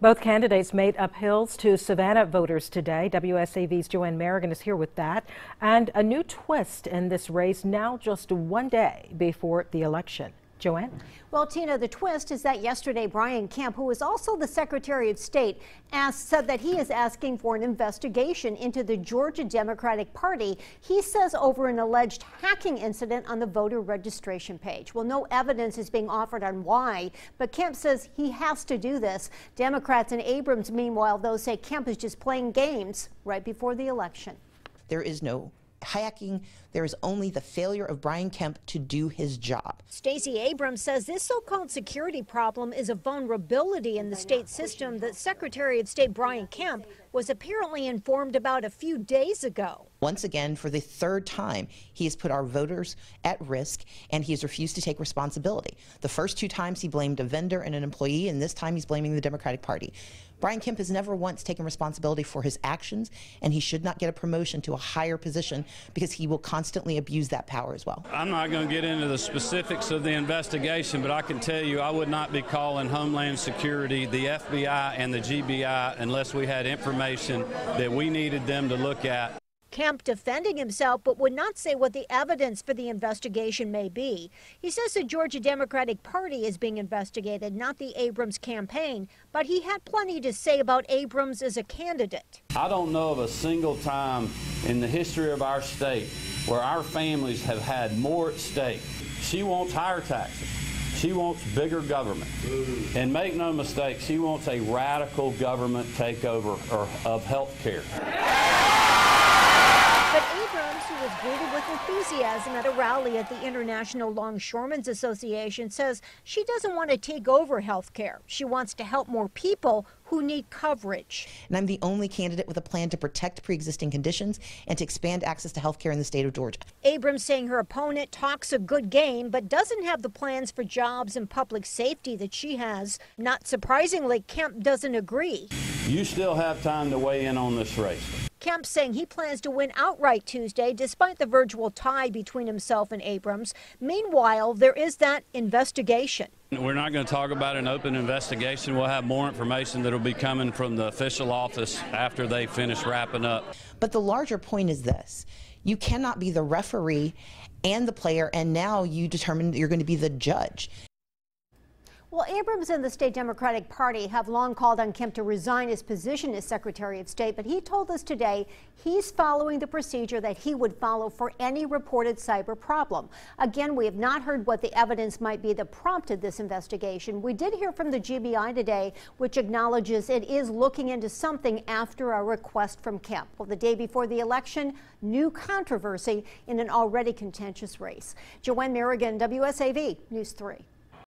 Both candidates made appeals to Savannah voters today. WSAV's Joanne Merrigan is here with that. And a new twist in this race now just one day before the election. Joanne? Well, Tina, the twist is that yesterday Brian Kemp, who is also the Secretary of State, said that he is asking for an investigation into the Georgia Democratic Party. He says over an alleged hacking incident on the voter registration page. Well, no evidence is being offered on why, but Kemp says he has to do this. Democrats in Abrams, meanwhile, though, say Kemp is just playing games right before the election. There is no hacking. There is only the failure of Brian Kemp to do his job. Stacey Abrams says this so-called security problem is a vulnerability in the state system that Secretary of State Brian Kemp was apparently informed about a few days ago. Once again, for the third time, he has put our voters at risk, and he has refused to take responsibility. The first two times he blamed a vendor and an employee, and this time he's blaming the Democratic Party. Brian Kemp has never once taken responsibility for his actions, and he should not get a promotion to a higher position because he will constantly abuse that power as well. I'm not going to get into the specifics of the investigation, but I can tell you I would not be calling Homeland Security, the FBI, and the GBI unless we had information that we needed them to look at. Kemp defending himself, but would not say what the evidence for the investigation may be. He says the Georgia Democratic Party is being investigated, not the Abrams campaign, but he had plenty to say about Abrams as a candidate. I don't know of a single time in the history of our state where our families have had more at stake. She wants higher taxes. She wants bigger government. And make no mistake, she wants a radical government takeover of health care. But Abrams, who was greeted with enthusiasm at a rally at the International Longshoremen's Association, says she doesn't want to take over health care. She wants to help more people who need coverage. And I'm the only candidate with a plan to protect pre-existing conditions and to expand access to health care in the state of Georgia. Abrams saying her opponent talks a good game, but doesn't have the plans for jobs and public safety that she has. Not surprisingly, Kemp doesn't agree. You still have time to weigh in on this race. Kemp saying he plans to win outright Tuesday, despite the virtual tie between himself and Abrams. Meanwhile, there is that investigation. We're not going to talk about an open investigation. We'll have more information that will be coming from the official office after they finish wrapping up. But the larger point is this. You cannot be the referee and the player, and now you determine that you're going to be the judge. Well, Abrams and the state Democratic Party have long called on Kemp to resign his position as Secretary of State, but he told us today he's following the procedure that he would follow for any reported cyber problem. Again, we have not heard what the evidence might be that prompted this investigation. We did hear from the GBI today, which acknowledges it is looking into something after a request from Kemp. Well, the day before the election, new controversy in an already contentious race. Joanne Merrigan, WSAV News 3.